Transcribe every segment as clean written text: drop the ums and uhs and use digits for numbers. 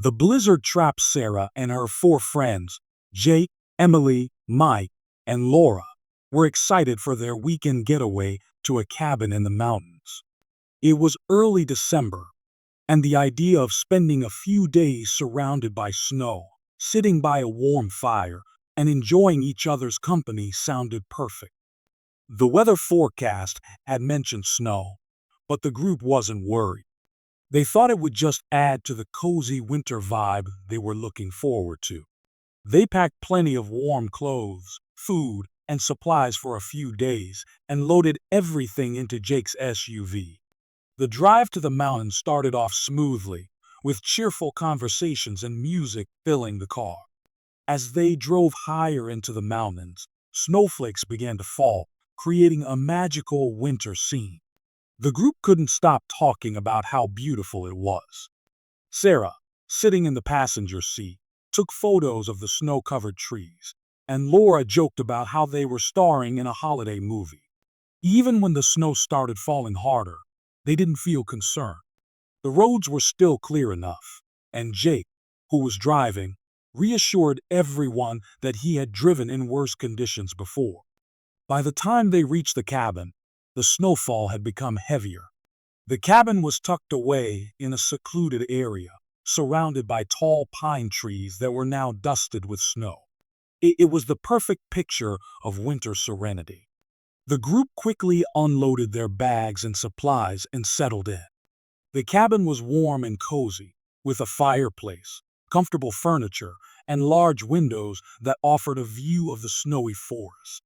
The blizzard trapped Sarah and her four friends, Jake, Emily, Mike, and Laura, were excited for their weekend getaway to a cabin in the mountains. It was early December, and the idea of spending a few days surrounded by snow, sitting by a warm fire, and enjoying each other's company sounded perfect. The weather forecast had mentioned snow, but the group wasn't worried. They thought it would just add to the cozy winter vibe they were looking forward to. They packed plenty of warm clothes, food, and supplies for a few days and loaded everything into Jake's SUV. The drive to the mountains started off smoothly, with cheerful conversations and music filling the car. As they drove higher into the mountains, snowflakes began to fall, creating a magical winter scene. The group couldn't stop talking about how beautiful it was. Sarah, sitting in the passenger seat, took photos of the snow-covered trees, and Laura joked about how they were starring in a holiday movie. Even when the snow started falling harder, they didn't feel concerned. The roads were still clear enough, and Jake, who was driving, reassured everyone that he had driven in worse conditions before. By the time they reached the cabin, the snowfall had become heavier. The cabin was tucked away in a secluded area, surrounded by tall pine trees that were now dusted with snow. It was the perfect picture of winter serenity. The group quickly unloaded their bags and supplies and settled in. The cabin was warm and cozy, with a fireplace, comfortable furniture, and large windows that offered a view of the snowy forest.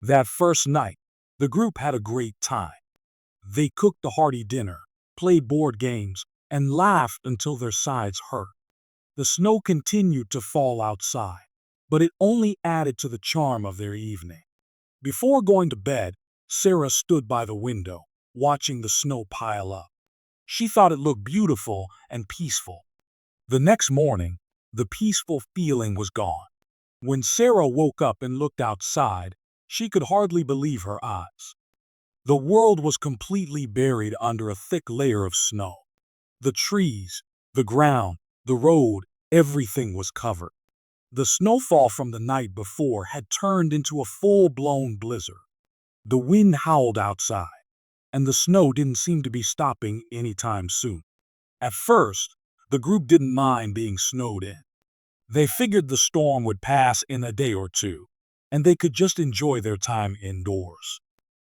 That first night, the group had a great time. They cooked a hearty dinner, played board games, and laughed until their sides hurt. The snow continued to fall outside, but it only added to the charm of their evening. Before going to bed, Sarah stood by the window, watching the snow pile up. She thought it looked beautiful and peaceful. The next morning, the peaceful feeling was gone. When Sarah woke up and looked outside, she could hardly believe her eyes. The world was completely buried under a thick layer of snow. The trees, the ground, the road, everything was covered. The snowfall from the night before had turned into a full-blown blizzard. The wind howled outside, and the snow didn't seem to be stopping anytime soon. At first, the group didn't mind being snowed in. They figured the storm would pass in a day or two, and they could just enjoy their time indoors.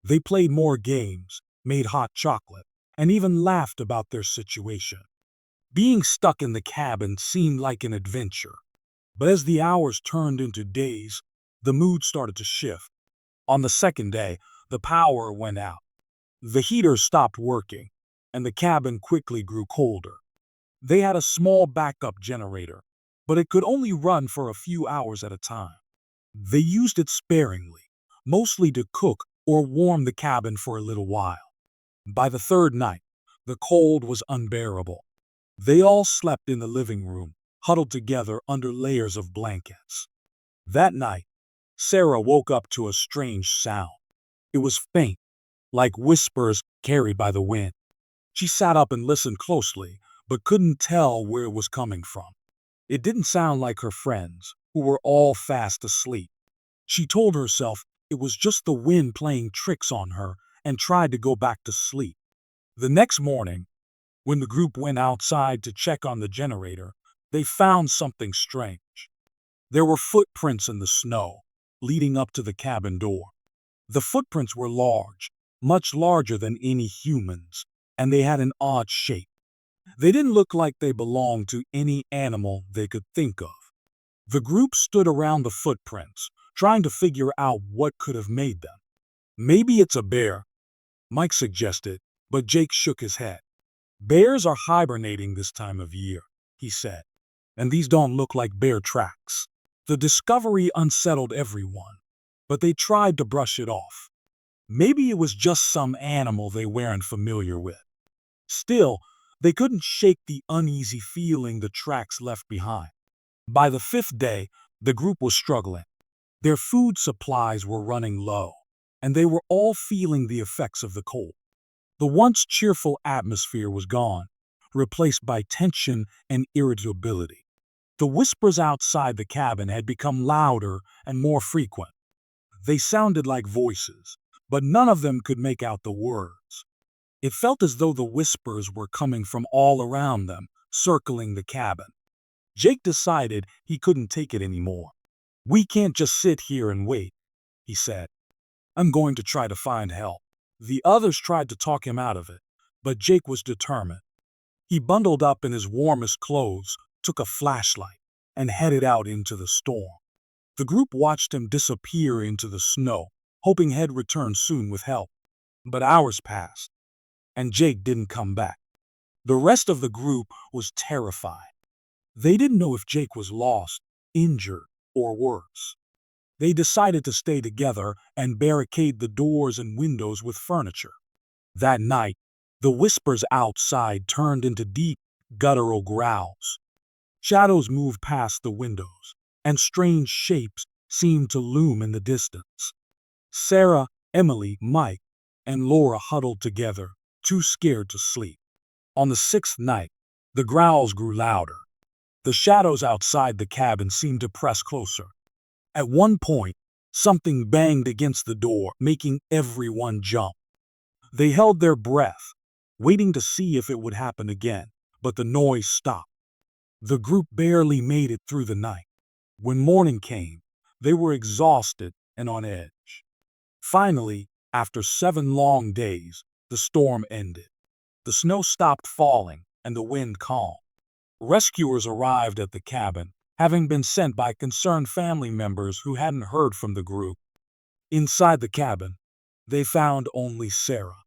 They played more games, made hot chocolate, and even laughed about their situation. Being stuck in the cabin seemed like an adventure. But as the hours turned into days, the mood started to shift. On the second day, the power went out. The heater stopped working, and the cabin quickly grew colder. They had a small backup generator, but it could only run for a few hours at a time. They used it sparingly, mostly to cook or warm the cabin for a little while. By the third night, the cold was unbearable. They all slept in the living room, huddled together under layers of blankets. That night, Sarah woke up to a strange sound. It was faint, like whispers carried by the wind. She sat up and listened closely, but couldn't tell where it was coming from. It didn't sound like her friends, who were all fast asleep. She told herself it was just the wind playing tricks on her and tried to go back to sleep. The next morning, when the group went outside to check on the generator, they found something strange. There were footprints in the snow, leading up to the cabin door. The footprints were large, much larger than any humans, and they had an odd shape. They didn't look like they belonged to any animal they could think of. The group stood around the footprints, trying to figure out what could have made them. Maybe it's a bear, Mike suggested, but Jake shook his head. Bears are hibernating this time of year, he said, and these don't look like bear tracks. The discovery unsettled everyone, but they tried to brush it off. Maybe it was just some animal they weren't familiar with. Still, they couldn't shake the uneasy feeling the tracks left behind. By the fifth day, the group was struggling. Their food supplies were running low, and they were all feeling the effects of the cold. The once cheerful atmosphere was gone, replaced by tension and irritability. The whispers outside the cabin had become louder and more frequent. They sounded like voices, but none of them could make out the words. It felt as though the whispers were coming from all around them, circling the cabin. Jake decided he couldn't take it anymore. "We can't just sit here and wait," he said. "I'm going to try to find help." The others tried to talk him out of it, but Jake was determined. He bundled up in his warmest clothes, took a flashlight, and headed out into the storm. The group watched him disappear into the snow, hoping he'd return soon with help. But hours passed, and Jake didn't come back. The rest of the group was terrified. They didn't know if Jake was lost, injured, or worse. They decided to stay together and barricade the doors and windows with furniture. That night, the whispers outside turned into deep, guttural growls. Shadows moved past the windows, and strange shapes seemed to loom in the distance. Sarah, Emily, Mike, and Laura huddled together, too scared to sleep. On the sixth night, the growls grew louder. The shadows outside the cabin seemed to press closer. At one point, something banged against the door, making everyone jump. They held their breath, waiting to see if it would happen again, but the noise stopped. The group barely made it through the night. When morning came, they were exhausted and on edge. Finally, after 7 long days, the storm ended. The snow stopped falling and the wind calmed. Rescuers arrived at the cabin, having been sent by concerned family members who hadn't heard from the group. Inside the cabin, they found only Sarah.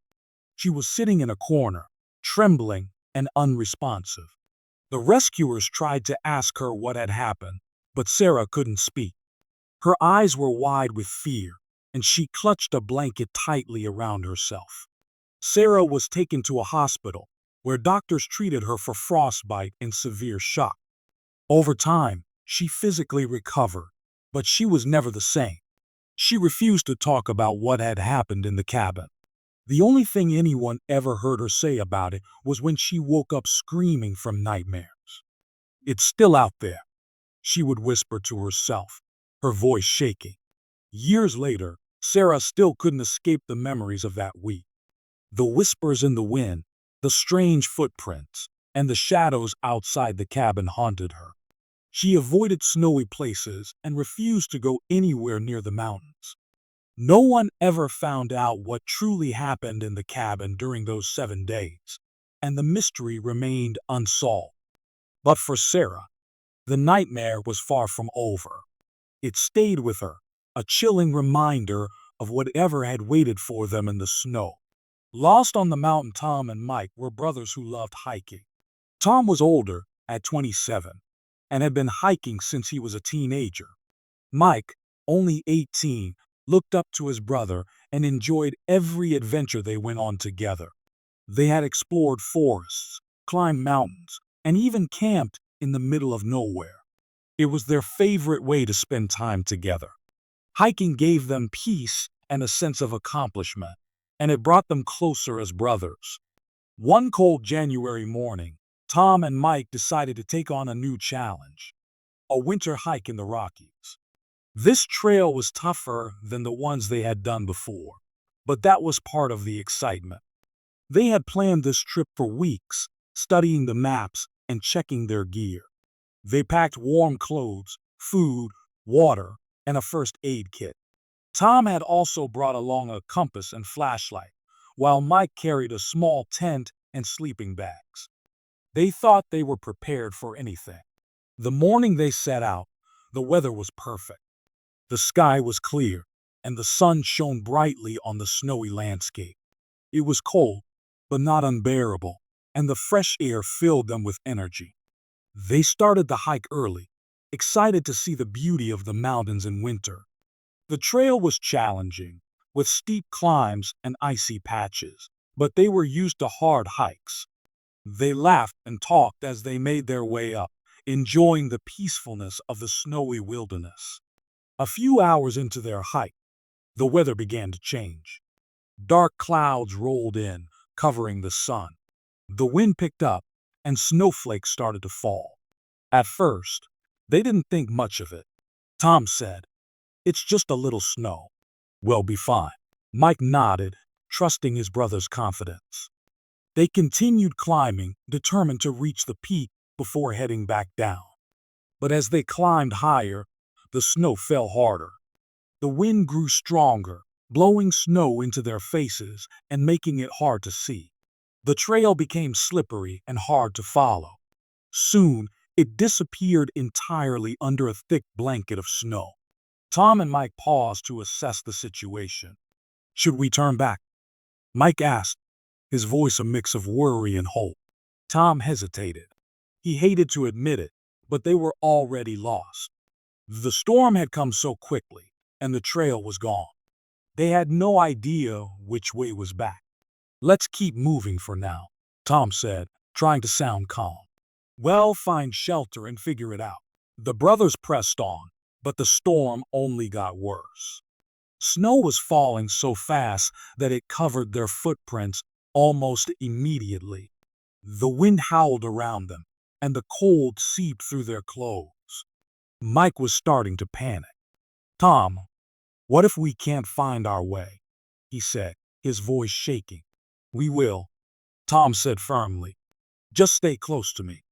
She was sitting in a corner, trembling and unresponsive. The rescuers tried to ask her what had happened, but Sarah couldn't speak. Her eyes were wide with fear, and she clutched a blanket tightly around herself. Sarah was taken to a hospital, where doctors treated her for frostbite and severe shock. Over time, she physically recovered, but she was never the same. She refused to talk about what had happened in the cabin. The only thing anyone ever heard her say about it was when she woke up screaming from nightmares. "It's still out there," she would whisper to herself, her voice shaking. Years later, Sarah still couldn't escape the memories of that week. The whispers in the wind, the strange footprints, and the shadows outside the cabin haunted her. She avoided snowy places and refused to go anywhere near the mountains. No one ever found out what truly happened in the cabin during those 7 days, and the mystery remained unsolved. But for Sarah, the nightmare was far from over. It stayed with her, a chilling reminder of whatever had waited for them in the snow. Lost on the mountain, Tom and Mike were brothers who loved hiking. Tom was older, at 27, and had been hiking since he was a teenager. Mike, only 18, looked up to his brother and enjoyed every adventure they went on together. They had explored forests, climbed mountains, and even camped in the middle of nowhere. It was their favorite way to spend time together. Hiking gave them peace and a sense of accomplishment, and it brought them closer as brothers. One cold January morning, Tom and Mike decided to take on a new challenge: a winter hike in the Rockies. This trail was tougher than the ones they had done before, but that was part of the excitement. They had planned this trip for weeks, studying the maps and checking their gear. They packed warm clothes, food, water, and a first aid kit. Tom had also brought along a compass and flashlight, while Mike carried a small tent and sleeping bags. They thought they were prepared for anything. The morning they set out, the weather was perfect. The sky was clear, and the sun shone brightly on the snowy landscape. It was cold, but not unbearable, and the fresh air filled them with energy. They started the hike early, excited to see the beauty of the mountains in winter. The trail was challenging, with steep climbs and icy patches, but they were used to hard hikes. They laughed and talked as they made their way up, enjoying the peacefulness of the snowy wilderness. A few hours into their hike, the weather began to change. Dark clouds rolled in, covering the sun. The wind picked up, and snowflakes started to fall. At first, they didn't think much of it. Tom said, "It's just a little snow. We'll be fine." Mike nodded, trusting his brother's confidence. They continued climbing, determined to reach the peak before heading back down. But as they climbed higher, the snow fell harder. The wind grew stronger, blowing snow into their faces and making it hard to see. The trail became slippery and hard to follow. Soon, it disappeared entirely under a thick blanket of snow. Tom and Mike paused to assess the situation. "Should we turn back?" Mike asked, his voice a mix of worry and hope. Tom hesitated. He hated to admit it, but they were already lost. The storm had come so quickly, and the trail was gone. They had no idea which way was back. "Let's keep moving for now," Tom said, trying to sound calm. "We'll find shelter and figure it out." The brothers pressed on, but the storm only got worse. Snow was falling so fast that it covered their footprints almost immediately. The wind howled around them, and the cold seeped through their clothes. Mike was starting to panic. "Tom, what if we can't find our way?" he said, his voice shaking. "We will," Tom said firmly. "Just stay close to me."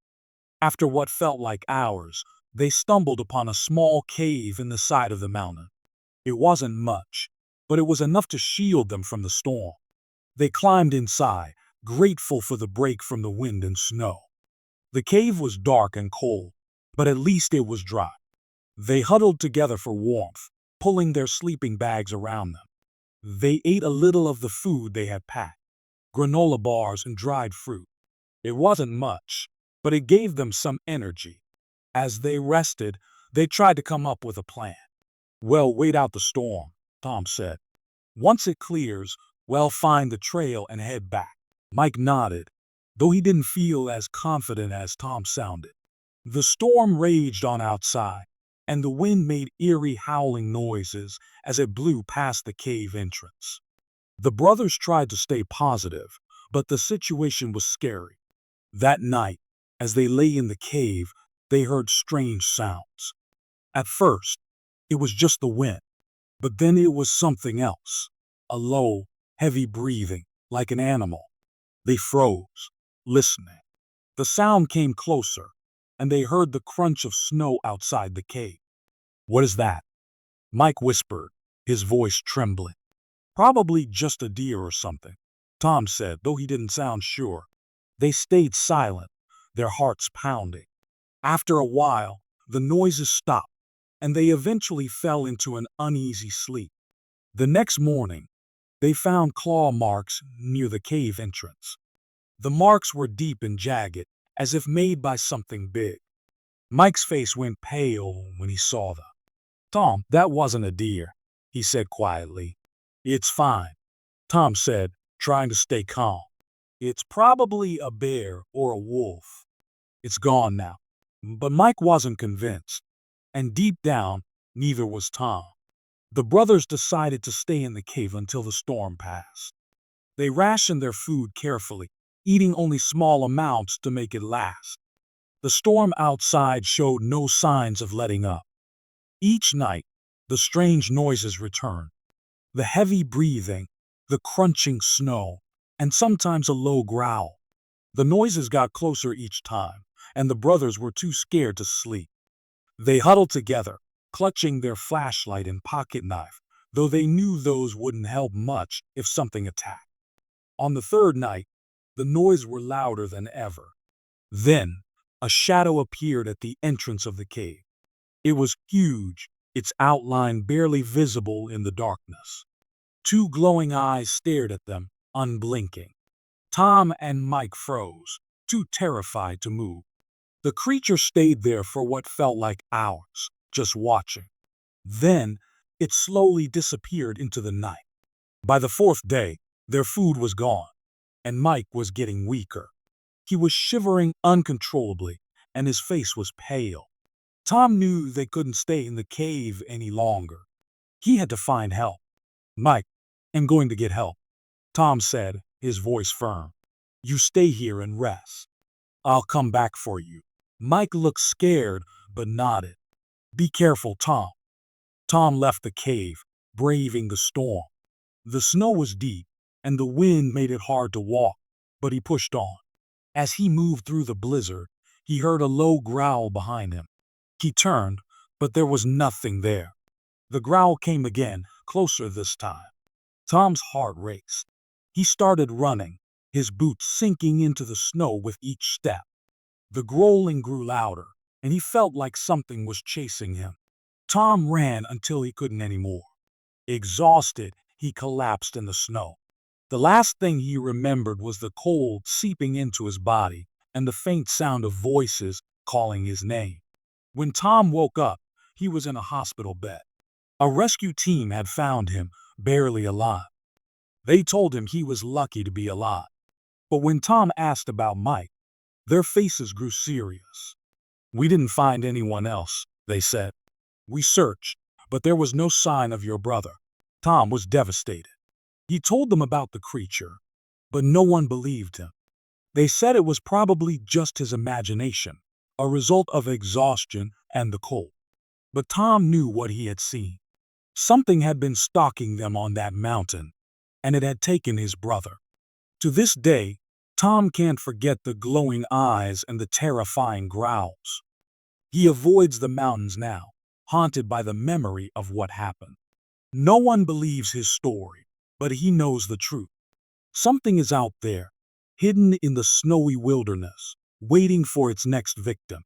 After what felt like hours, they stumbled upon a small cave in the side of the mountain. It wasn't much, but it was enough to shield them from the storm. They climbed inside, grateful for the break from the wind and snow. The cave was dark and cold, but at least it was dry. They huddled together for warmth, pulling their sleeping bags around them. They ate a little of the food they had packed, granola bars and dried fruit. It wasn't much, but it gave them some energy. As they rested, they tried to come up with a plan. "We'll wait out the storm," Tom said. "Once it clears, we'll find the trail and head back." Mike nodded, though he didn't feel as confident as Tom sounded. The storm raged on outside, and the wind made eerie howling noises as it blew past the cave entrance. The brothers tried to stay positive, but the situation was scary. That night, as they lay in the cave, they heard strange sounds. At first, it was just the wind, but then it was something else. A low, heavy breathing, like an animal. They froze, listening. The sound came closer, and they heard the crunch of snow outside the cave. "What is that?" Mike whispered, his voice trembling. "Probably just a deer or something," Tom said, though he didn't sound sure. They stayed silent, their hearts pounding. After a while, the noises stopped, and they eventually fell into an uneasy sleep. The next morning, they found claw marks near the cave entrance. The marks were deep and jagged, as if made by something big. Mike's face went pale when he saw them. "Tom, that wasn't a deer," he said quietly. "It's fine," Tom said, trying to stay calm. "It's probably a bear or a wolf. It's gone now." But Mike wasn't convinced, and deep down, neither was Tom. The brothers decided to stay in the cave until the storm passed. They rationed their food carefully, eating only small amounts to make it last. The storm outside showed no signs of letting up. Each night, the strange noises returned. The heavy breathing, the crunching snow, and sometimes a low growl. The noises got closer each time, and the brothers were too scared to sleep. They huddled together, clutching their flashlight and pocket knife, though they knew those wouldn't help much if something attacked. On the third night, the noises were louder than ever. Then, a shadow appeared at the entrance of the cave. It was huge, its outline barely visible in the darkness. Two glowing eyes stared at them, unblinking. Tom and Mike froze, too terrified to move. The creature stayed there for what felt like hours, just watching. Then, it slowly disappeared into the night. By the fourth day, their food was gone, and Mike was getting weaker. He was shivering uncontrollably, and his face was pale. Tom knew they couldn't stay in the cave any longer. He had to find help. "Mike, I'm going to get help," Tom said, his voice firm. "You stay here and rest." I'll come back for you." Mike looked scared, but nodded. "Be careful, Tom." Tom left the cave, braving the storm. The snow was deep, and the wind made it hard to walk, but he pushed on. As he moved through the blizzard, he heard a low growl behind him. He turned, but there was nothing there. The growl came again, closer this time. Tom's heart raced. He started running, his boots sinking into the snow with each step. The growling grew louder, and he felt like something was chasing him. Tom ran until he couldn't anymore. Exhausted, he collapsed in the snow. The last thing he remembered was the cold seeping into his body and the faint sound of voices calling his name. When Tom woke up, he was in a hospital bed. A rescue team had found him, barely alive. They told him he was lucky to be alive. But when Tom asked about Mike, their faces grew serious. "We didn't find anyone else," they said. "We searched, but there was no sign of your brother." Tom was devastated. He told them about the creature, but no one believed him. They said it was probably just his imagination, a result of exhaustion and the cold. But Tom knew what he had seen. Something had been stalking them on that mountain, and it had taken his brother. To this day, Tom can't forget the glowing eyes and the terrifying growls. He avoids the mountains now, haunted by the memory of what happened. No one believes his story, but he knows the truth. Something is out there, hidden in the snowy wilderness, waiting for its next victim.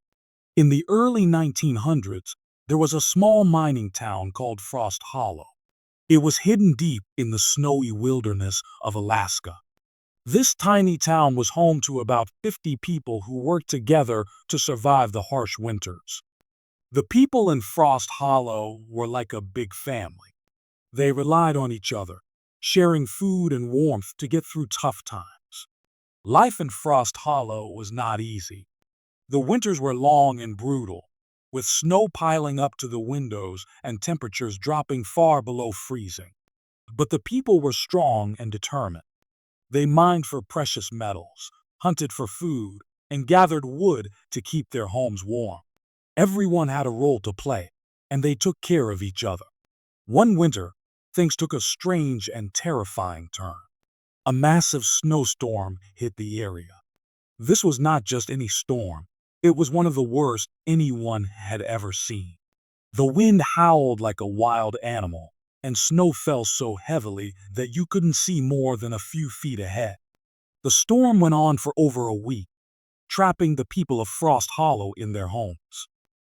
In the early 1900s, there was a small mining town called Frost Hollow. It was hidden deep in the snowy wilderness of Alaska. This tiny town was home to about 50 people who worked together to survive the harsh winters. The people in Frost Hollow were like a big family. They relied on each other, sharing food and warmth to get through tough times. Life in Frost Hollow was not easy. The winters were long and brutal, with snow piling up to the windows and temperatures dropping far below freezing. But the people were strong and determined. They mined for precious metals, hunted for food, and gathered wood to keep their homes warm. Everyone had a role to play, and they took care of each other. One winter, things took a strange and terrifying turn. A massive snowstorm hit the area. This was not just any storm. It was one of the worst anyone had ever seen. The wind howled like a wild animal, and snow fell so heavily that you couldn't see more than a few feet ahead. The storm went on for over a week, trapping the people of Frost Hollow in their homes.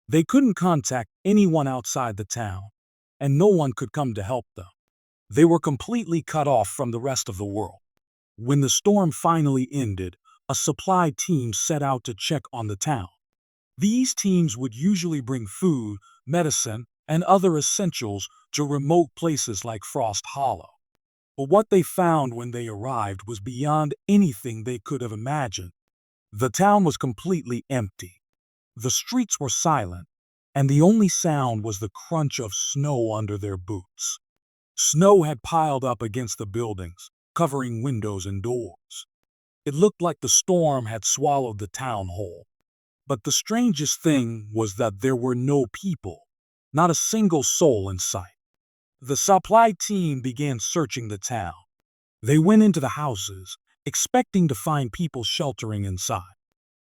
They couldn't contact anyone outside the town, and no one could come to help them. They were completely cut off from the rest of the world. When the storm finally ended, a supply team set out to check on the town. These teams would usually bring food, medicine, and other essentials to remote places like Frost Hollow. But what they found when they arrived was beyond anything they could have imagined. The town was completely empty. The streets were silent, and the only sound was the crunch of snow under their boots. Snow had piled up against the buildings, covering windows and doors. It looked like the storm had swallowed the town whole. But the strangest thing was that there were no people, not a single soul in sight. The supply team began searching the town. They went into the houses, expecting to find people sheltering inside.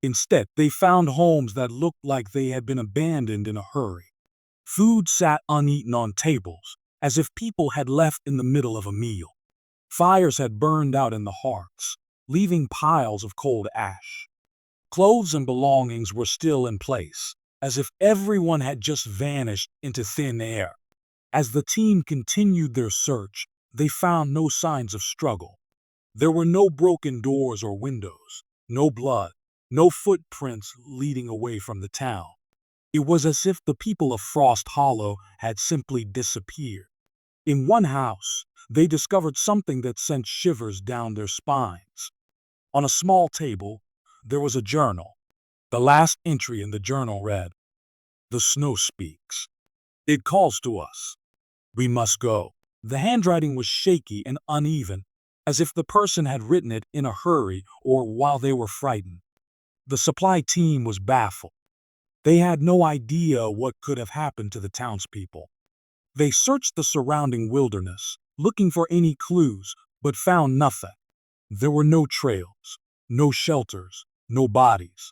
Instead, they found homes that looked like they had been abandoned in a hurry. Food sat uneaten on tables, as if people had left in the middle of a meal. Fires had burned out in the hearths, leaving piles of cold ash. Clothes and belongings were still in place, as if everyone had just vanished into thin air. As the team continued their search, they found no signs of struggle. There were no broken doors or windows, no blood, no footprints leading away from the town. It was as if the people of Frost Hollow had simply disappeared. In one house, they discovered something that sent shivers down their spines. On a small table, there was a journal. The last entry in the journal read, "The snow speaks. It calls to us. We must go." The handwriting was shaky and uneven, as if the person had written it in a hurry or while they were frightened. The supply team was baffled. They had no idea what could have happened to the townspeople. They searched the surrounding wilderness, looking for any clues, but found nothing. There were no trails, no shelters, no bodies.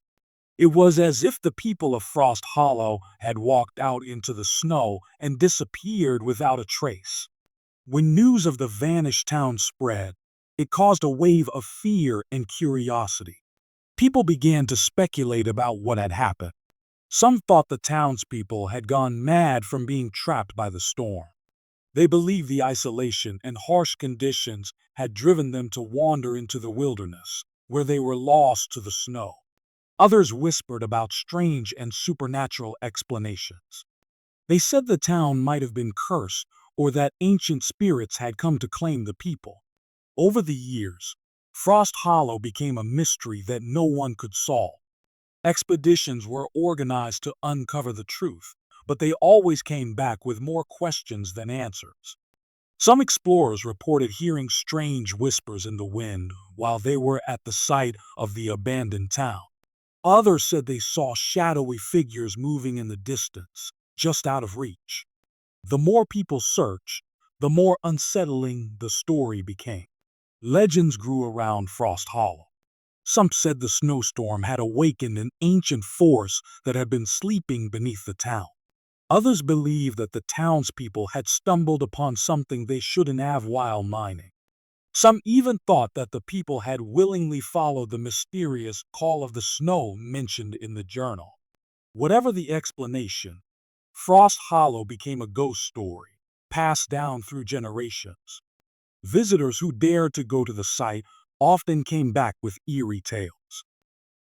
It was as if the people of Frost Hollow had walked out into the snow and disappeared without a trace. When news of the vanished town spread, it caused a wave of fear and curiosity. People began to speculate about what had happened. Some thought the townspeople had gone mad from being trapped by the storm. They believed the isolation and harsh conditions had driven them to wander into the wilderness, where they were lost to the snow. Others whispered about strange and supernatural explanations. They said the town might have been cursed or that ancient spirits had come to claim the people. Over the years, Frost Hollow became a mystery that no one could solve. Expeditions were organized to uncover the truth, but they always came back with more questions than answers. Some explorers reported hearing strange whispers in the wind while they were at the site of the abandoned town. Others said they saw shadowy figures moving in the distance, just out of reach. The more people searched, the more unsettling the story became. Legends grew around Frost Hollow. Some said the snowstorm had awakened an ancient force that had been sleeping beneath the town. Others believed that the townspeople had stumbled upon something they shouldn't have while mining. Some even thought that the people had willingly followed the mysterious call of the snow mentioned in the journal. Whatever the explanation, Frost Hollow became a ghost story, passed down through generations. Visitors who dared to go to the site often came back with eerie tales.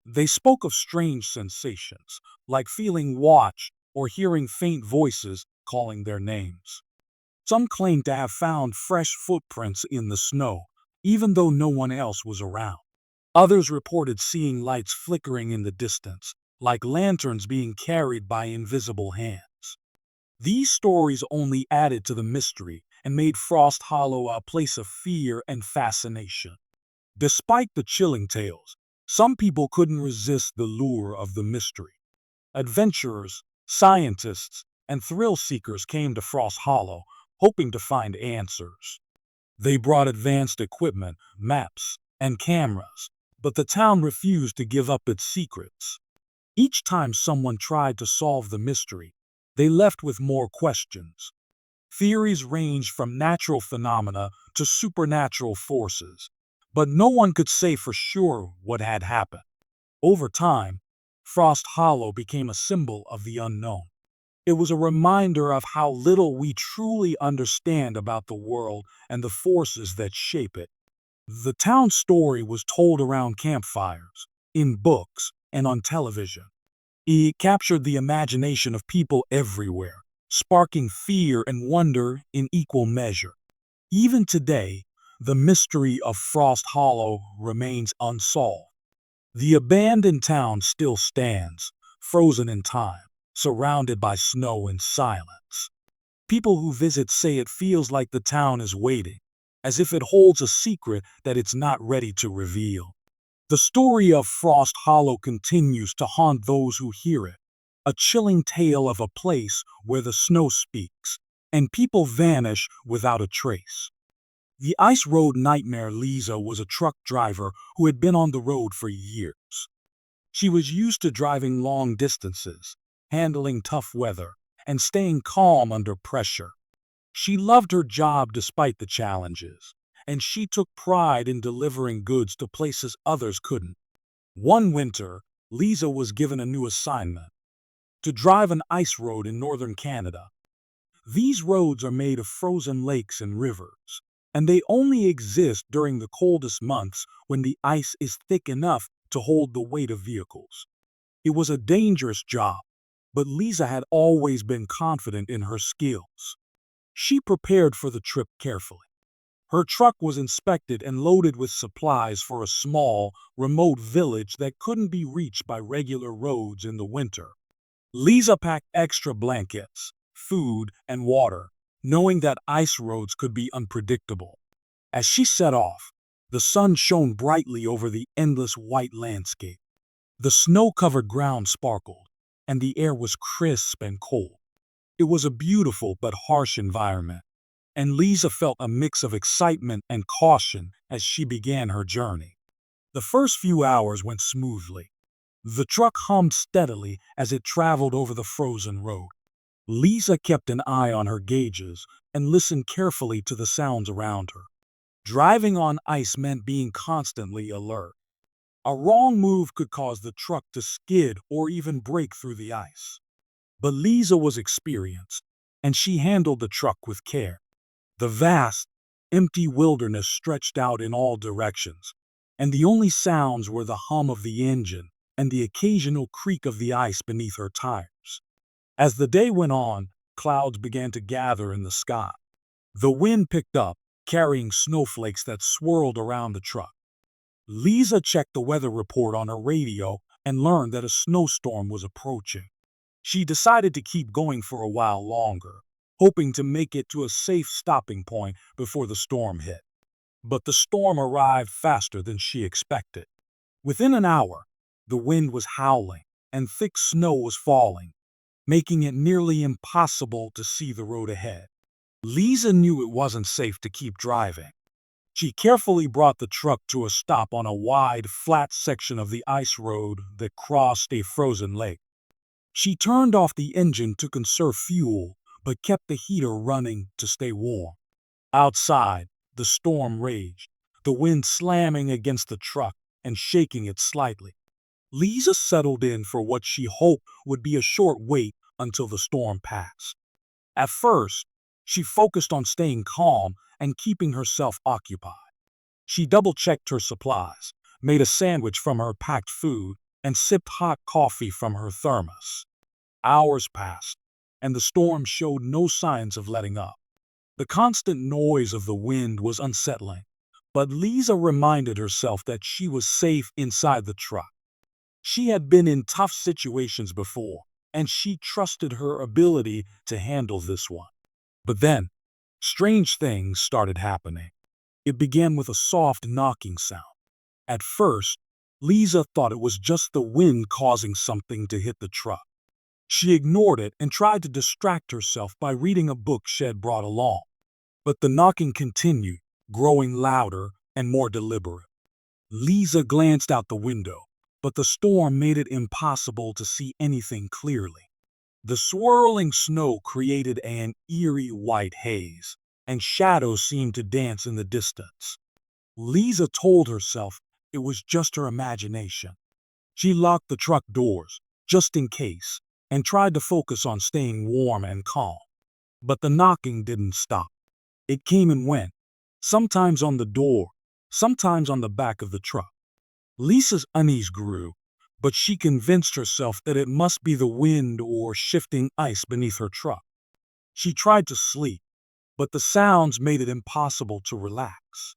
They spoke of strange sensations, like feeling watched or hearing faint voices calling their names. Some claimed to have found fresh footprints in the snow, even though no one else was around. Others reported seeing lights flickering in the distance, like lanterns being carried by invisible hands. These stories only added to the mystery and made Frost Hollow a place of fear and fascination. Despite the chilling tales, some people couldn't resist the lure of the mystery. Adventurers, scientists, and thrill seekers came to Frost Hollow, hoping to find answers. They brought advanced equipment, maps, and cameras, but the town refused to give up its secrets. Each time someone tried to solve the mystery, they left with more questions. Theories ranged from natural phenomena to supernatural forces, but no one could say for sure what had happened. Over time, Frost Hollow became a symbol of the unknown. It was a reminder of how little we truly understand about the world and the forces that shape it. The town story was told around campfires, in books, and on television. It captured the imagination of people everywhere, sparking fear and wonder in equal measure. Even today, the mystery of Frost Hollow remains unsolved. The abandoned town still stands, frozen in time, surrounded by snow and silence. People who visit say it feels like the town is waiting, as if it holds a secret that it's not ready to reveal. The story of Frost Hollow continues to haunt those who hear it, a chilling tale of a place where the snow speaks, and people vanish without a trace. The ice road nightmare Lisa was a truck driver who had been on the road for years. She was used to driving long distances, handling tough weather, and staying calm under pressure. She loved her job despite the challenges, and she took pride in delivering goods to places others couldn't. One winter, Lisa was given a new assignment: to drive an ice road in northern Canada. These roads are made of frozen lakes and rivers, and they only exist during the coldest months when the ice is thick enough to hold the weight of vehicles. It was a dangerous job, but Lisa had always been confident in her skills. She prepared for the trip carefully. Her truck was inspected and loaded with supplies for a small, remote village that couldn't be reached by regular roads in the winter. Lisa packed extra blankets, food, and water, knowing that ice roads could be unpredictable. As she set off, the sun shone brightly over the endless white landscape. The snow-covered ground sparkled, and the air was crisp and cold. It was a beautiful but harsh environment, and Lisa felt a mix of excitement and caution as she began her journey. The first few hours went smoothly. The truck hummed steadily as it traveled over the frozen road. Lisa kept an eye on her gauges and listened carefully to the sounds around her. Driving on ice meant being constantly alert. A wrong move could cause the truck to skid or even break through the ice. But Lisa was experienced, and she handled the truck with care. The vast, empty wilderness stretched out in all directions, and the only sounds were the hum of the engine and the occasional creak of the ice beneath her tires. As the day went on, clouds began to gather in the sky. The wind picked up, carrying snowflakes that swirled around the truck. Lisa checked the weather report on her radio and learned that a snowstorm was approaching. She decided to keep going for a while longer, hoping to make it to a safe stopping point before the storm hit. But the storm arrived faster than she expected. Within an hour, the wind was howling and thick snow was falling, making it nearly impossible to see the road ahead. Lisa knew it wasn't safe to keep driving. She carefully brought the truck to a stop on a wide, flat section of the ice road that crossed a frozen lake. She turned off the engine to conserve fuel, but kept the heater running to stay warm. Outside, the storm raged, the wind slamming against the truck and shaking it slightly. Lisa settled in for what she hoped would be a short wait until the storm passed. At first, she focused on staying calm and keeping herself occupied. She double-checked her supplies, made a sandwich from her packed food, and sipped hot coffee from her thermos. Hours passed, and the storm showed no signs of letting up. The constant noise of the wind was unsettling, but Lisa reminded herself that she was safe inside the truck. She had been in tough situations before, and she trusted her ability to handle this one. But then, strange things started happening. It began with a soft knocking sound. At first, Lisa thought it was just the wind causing something to hit the truck. She ignored it and tried to distract herself by reading a book she had brought along. But the knocking continued, growing louder and more deliberate. Lisa glanced out the window, but the storm made it impossible to see anything clearly. The swirling snow created an eerie white haze, and shadows seemed to dance in the distance. Lisa told herself it was just her imagination. She locked the truck doors, just in case, and tried to focus on staying warm and calm. But the knocking didn't stop. It came and went, sometimes on the door, sometimes on the back of the truck. Lisa's unease grew, but she convinced herself that it must be the wind or shifting ice beneath her truck. She tried to sleep, but the sounds made it impossible to relax.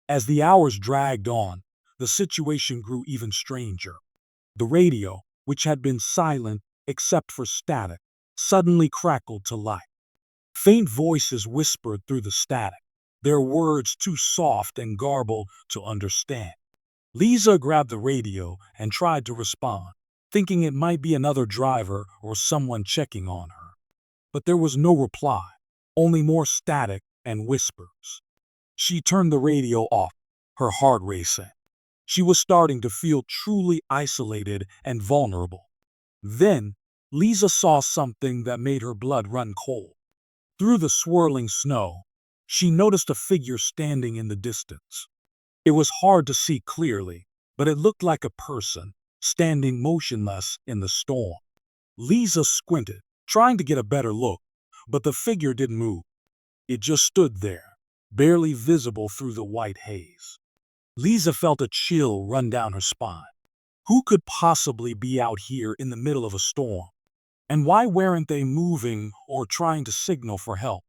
As the hours dragged on, the situation grew even stranger. The radio, which had been silent except for static, suddenly crackled to life. Faint voices whispered through the static, their words too soft and garbled to understand. Lisa grabbed the radio and tried to respond, thinking it might be another driver or someone checking on her. But there was no reply, only more static and whispers. She turned the radio off, her heart racing. She was starting to feel truly isolated and vulnerable. Then, Lisa saw something that made her blood run cold. Through the swirling snow, she noticed a figure standing in the distance. It was hard to see clearly, but it looked like a person, standing motionless in the storm. Lisa squinted, trying to get a better look, but the figure didn't move. It just stood there, barely visible through the white haze. Lisa felt a chill run down her spine. Who could possibly be out here in the middle of a storm? And why weren't they moving or trying to signal for help?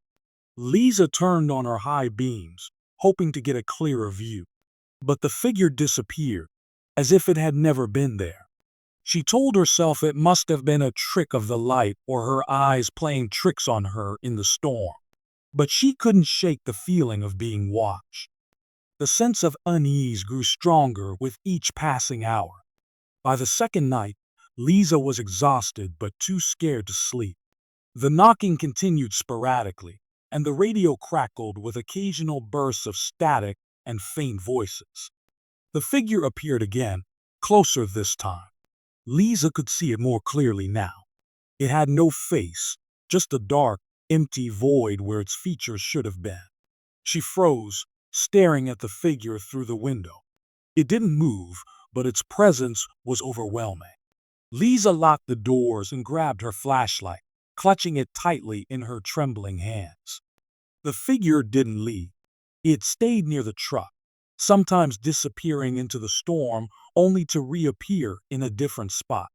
Lisa turned on her high beams, hoping to get a clearer view. But the figure disappeared, as if it had never been there. She told herself it must have been a trick of the light or her eyes playing tricks on her in the storm. But she couldn't shake the feeling of being watched. The sense of unease grew stronger with each passing hour. By the second night, Lisa was exhausted but too scared to sleep. The knocking continued sporadically, and the radio crackled with occasional bursts of static and faint voices. The figure appeared again, closer this time. Lisa could see it more clearly now. It had no face, just a dark, empty void where its features should have been. She froze, staring at the figure through the window. It didn't move, but its presence was overwhelming. Lisa locked the doors and grabbed her flashlight, clutching it tightly in her trembling hands. The figure didn't leave. It stayed near the truck, sometimes disappearing into the storm only to reappear in a different spot.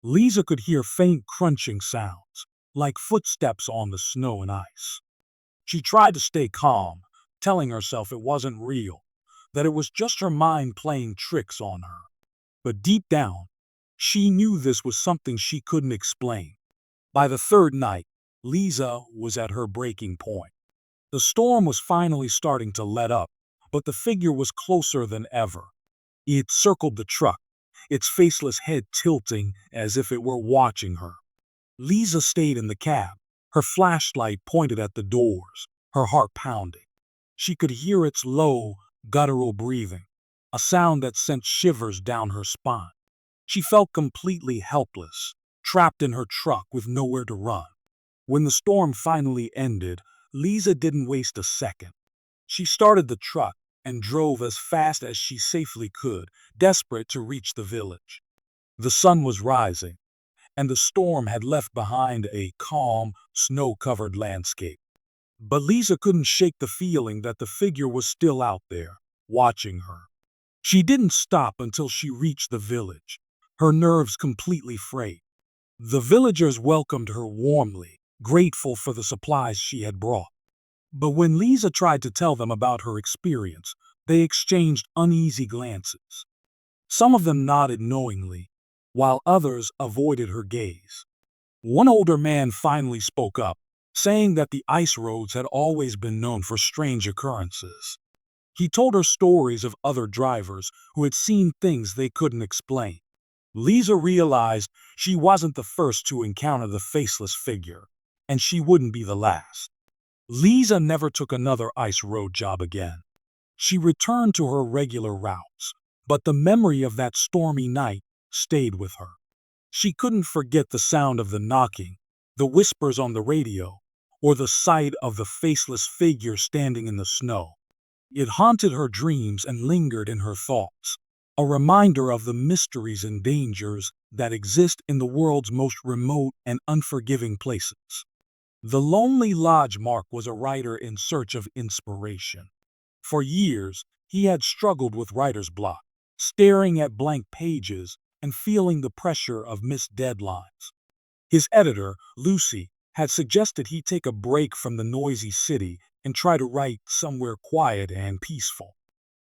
Lisa could hear faint crunching sounds, like footsteps on the snow and ice. She tried to stay calm, telling herself it wasn't real, that it was just her mind playing tricks on her. But deep down, she knew this was something she couldn't explain. By the third night, Lisa was at her breaking point. The storm was finally starting to let up, but the figure was closer than ever. It circled the truck, its faceless head tilting as if it were watching her. Lisa stayed in the cab, her flashlight pointed at the doors, her heart pounding. She could hear its low, guttural breathing, a sound that sent shivers down her spine. She felt completely helpless, trapped in her truck with nowhere to run. When the storm finally ended, Lisa didn't waste a second. She started the truck and drove as fast as she safely could, desperate to reach the village. The sun was rising, and the storm had left behind a calm, snow-covered landscape. But Lisa couldn't shake the feeling that the figure was still out there, watching her. She didn't stop until she reached the village, her nerves completely frayed. The villagers welcomed her warmly, grateful for the supplies she had brought. But when Lisa tried to tell them about her experience, they exchanged uneasy glances. Some of them nodded knowingly, while others avoided her gaze. One older man finally spoke up, saying that the ice roads had always been known for strange occurrences. He told her stories of other drivers who had seen things they couldn't explain. Lisa realized she wasn't the first to encounter the faceless figure, and she wouldn't be the last. Lisa never took another ice road job again. She returned to her regular routes, but the memory of that stormy night stayed with her. She couldn't forget the sound of the knocking, the whispers on the radio, or the sight of the faceless figure standing in the snow. It haunted her dreams and lingered in her thoughts, a reminder of the mysteries and dangers that exist in the world's most remote and unforgiving places. The Lonely Lodge. Mark was a writer in search of inspiration. For years, he had struggled with writer's block, staring at blank pages and feeling the pressure of missed deadlines. His editor, Lucy, had suggested he take a break from the noisy city and try to write somewhere quiet and peaceful.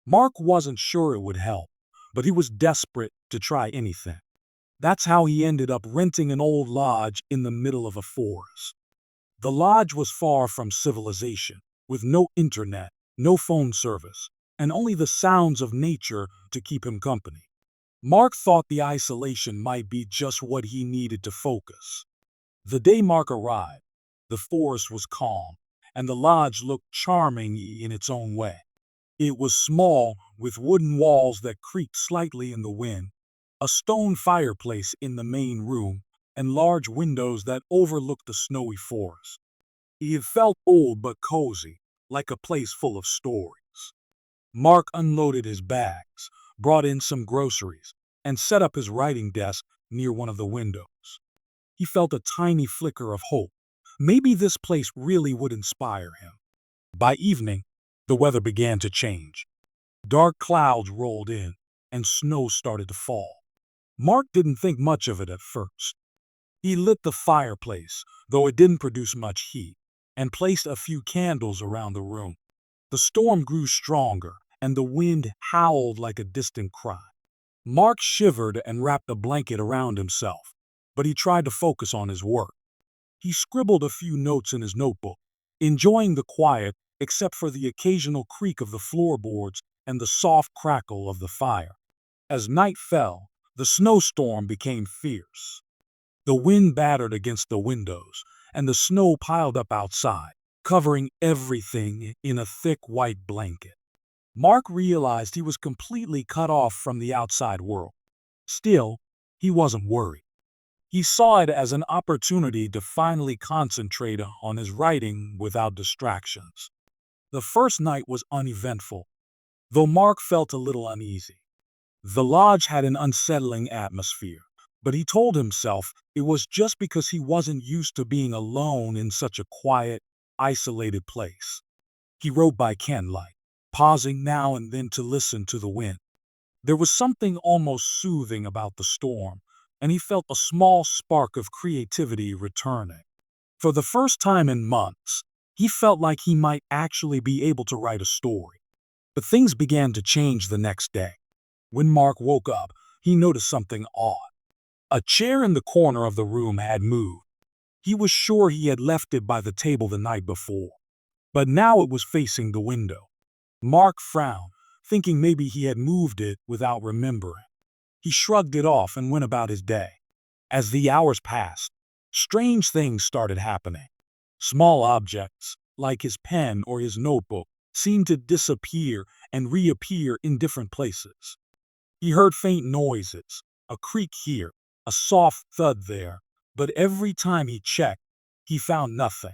Mark wasn't sure it would help, but he was desperate to try anything. That's how he ended up renting an old lodge in the middle of a forest. The lodge was far from civilization, with no internet, no phone service, and only the sounds of nature to keep him company. Mark thought the isolation might be just what he needed to focus. The day Mark arrived, the forest was calm, and the lodge looked charming in its own way. It was small, with wooden walls that creaked slightly in the wind, a stone fireplace in the main room, and large windows that overlooked the snowy forest. It felt old but cozy, like a place full of stories. Mark unloaded his bags, brought in some groceries, and set up his writing desk near one of the windows. He felt a tiny flicker of hope. Maybe this place really would inspire him. By evening, the weather began to change. Dark clouds rolled in, and snow started to fall. Mark didn't think much of it at first. He lit the fireplace, though it didn't produce much heat, and placed a few candles around the room. The storm grew stronger, and the wind howled like a distant cry. Mark shivered and wrapped a blanket around himself, but he tried to focus on his work. He scribbled a few notes in his notebook, enjoying the quiet except for the occasional creak of the floorboards and the soft crackle of the fire. As night fell, The snowstorm became fierce. The wind battered against the windows, and the snow piled up outside, covering everything in a thick white blanket. Mark realized he was completely cut off from the outside world. Still, he wasn't worried. He saw it as an opportunity to finally concentrate on his writing without distractions. The first night was uneventful, though Mark felt a little uneasy. The lodge had an unsettling atmosphere, but he told himself it was just because he wasn't used to being alone in such a quiet, isolated place. He wrote by candlelight, pausing now and then to listen to the wind. There was something almost soothing about the storm, and he felt a small spark of creativity returning. For the first time in months, he felt like he might actually be able to write a story. But things began to change the next day. When Mark woke up, he noticed something odd. A chair in the corner of the room had moved. He was sure he had left it by the table the night before, but now it was facing the window. Mark frowned, thinking maybe he had moved it without remembering. He shrugged it off and went about his day. As the hours passed, strange things started happening. Small objects, like his pen or his notebook, seemed to disappear and reappear in different places. He heard faint noises, a creak here, a soft thud there, but every time he checked, he found nothing.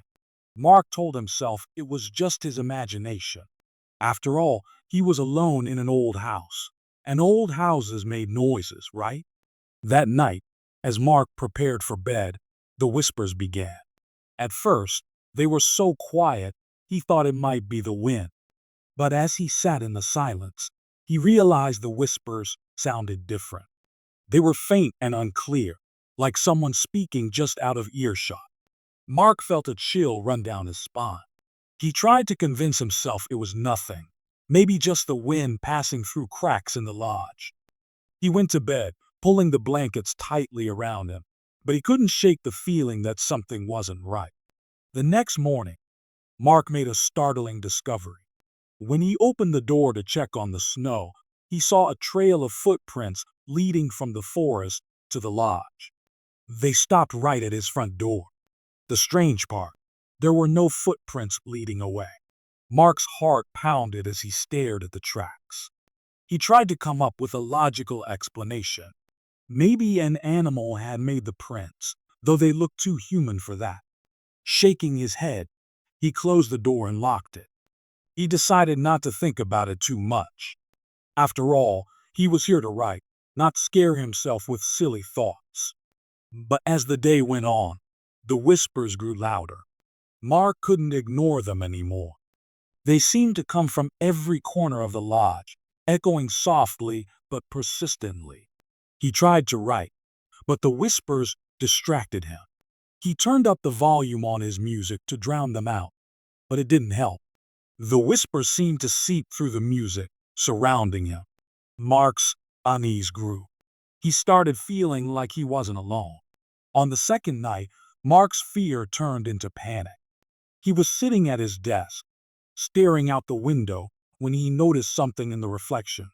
Mark told himself it was just his imagination. After all, he was alone in an old house, and old houses made noises, right? That night, as Mark prepared for bed, the whispers began. At first, they were so quiet he thought it might be the wind. But as he sat in the silence, he realized the whispers sounded different. They were faint and unclear, like someone speaking just out of earshot. Mark felt a chill run down his spine. He tried to convince himself it was nothing, maybe just the wind passing through cracks in the lodge. He went to bed, pulling the blankets tightly around him, but he couldn't shake the feeling that something wasn't right. The next morning, Mark made a startling discovery. When he opened the door to check on the snow, he saw a trail of footprints leading from the forest to the lodge. They stopped right at his front door. The strange part, there were no footprints leading away. Mark's heart pounded as he stared at the tracks. He tried to come up with a logical explanation. Maybe an animal had made the prints, though they looked too human for that. Shaking his head, he closed the door and locked it. He decided not to think about it too much. After all, he was here to write, not scare himself with silly thoughts. But as the day went on, the whispers grew louder. Mark couldn't ignore them anymore. They seemed to come from every corner of the lodge, echoing softly but persistently. He tried to write, but the whispers distracted him. He turned up the volume on his music to drown them out, but it didn't help. The whispers seemed to seep through the music, surrounding him. Mark's unease grew. He started feeling like he wasn't alone. On the second night, Mark's fear turned into panic. He was sitting at his desk, staring out the window, when he noticed something in the reflection.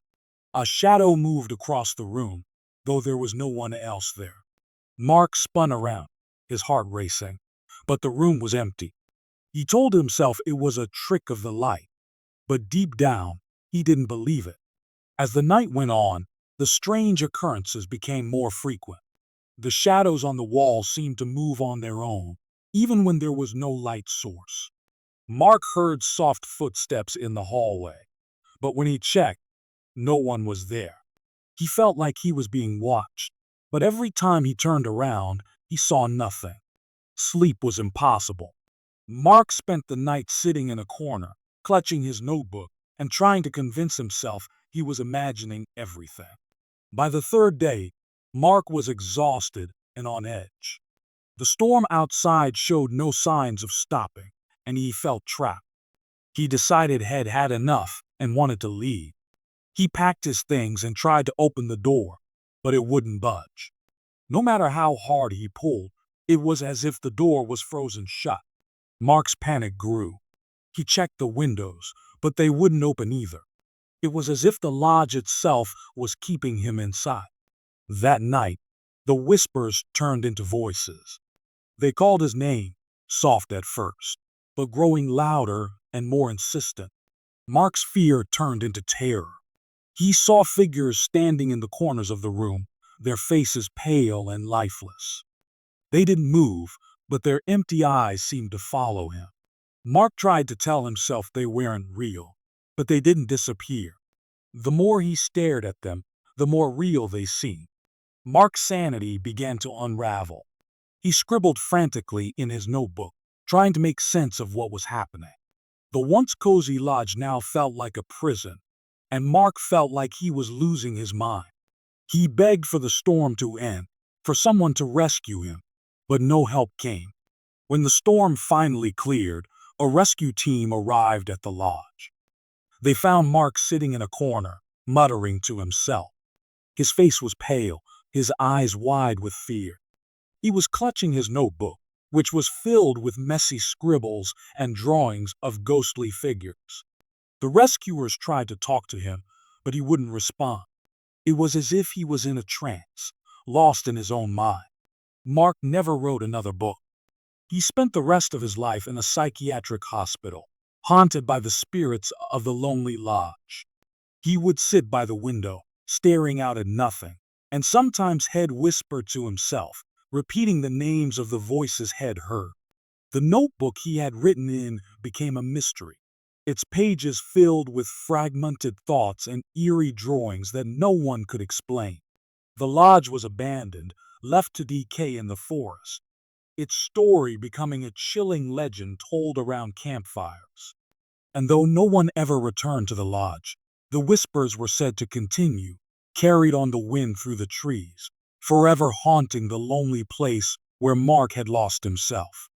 A shadow moved across the room, though there was no one else there. Mark spun around, his heart racing, but the room was empty. He told himself it was a trick of the light, but deep down, he didn't believe it. As the night went on, the strange occurrences became more frequent. The shadows on the wall seemed to move on their own, even when there was no light source. Mark heard soft footsteps in the hallway, but when he checked, no one was there. He felt like he was being watched, but every time he turned around, he saw nothing. Sleep was impossible. Mark spent the night sitting in a corner, clutching his notebook and trying to convince himself he was imagining everything. By the third day, Mark was exhausted and on edge. The storm outside showed no signs of stopping, and he felt trapped. He decided he'd had enough and wanted to leave. He packed his things and tried to open the door, but it wouldn't budge. No matter how hard he pulled, it was as if the door was frozen shut. Mark's panic grew. He checked the windows, but they wouldn't open either. It was as if the lodge itself was keeping him inside. That night, the whispers turned into voices. They called his name, soft at first, but growing louder and more insistent. Mark's fear turned into terror. He saw figures standing in the corners of the room, their faces pale and lifeless. They didn't move, but their empty eyes seemed to follow him. Mark tried to tell himself they weren't real, but they didn't disappear. The more he stared at them, the more real they seemed. Mark's sanity began to unravel. He scribbled frantically in his notebook, trying to make sense of what was happening. The once cozy lodge now felt like a prison, and Mark felt like he was losing his mind. He begged for the storm to end, for someone to rescue him, but no help came. When the storm finally cleared, a rescue team arrived at the lodge. They found Mark sitting in a corner, muttering to himself. His face was pale, his eyes wide with fear. He was clutching his notebook, which was filled with messy scribbles and drawings of ghostly figures. The rescuers tried to talk to him, but he wouldn't respond. It was as if he was in a trance, lost in his own mind. Mark never wrote another book. He spent the rest of his life in a psychiatric hospital, haunted by the spirits of the lonely lodge. He would sit by the window, staring out at nothing, and sometimes he'd whisper to himself, repeating the names of the voices he'd heard. The notebook he had written in became a mystery, its pages filled with fragmented thoughts and eerie drawings that no one could explain. The lodge was abandoned, left to decay in the forest, its story becoming a chilling legend told around campfires. And though no one ever returned to the lodge, the whispers were said to continue, carried on the wind through the trees, forever haunting the lonely place where Mark had lost himself.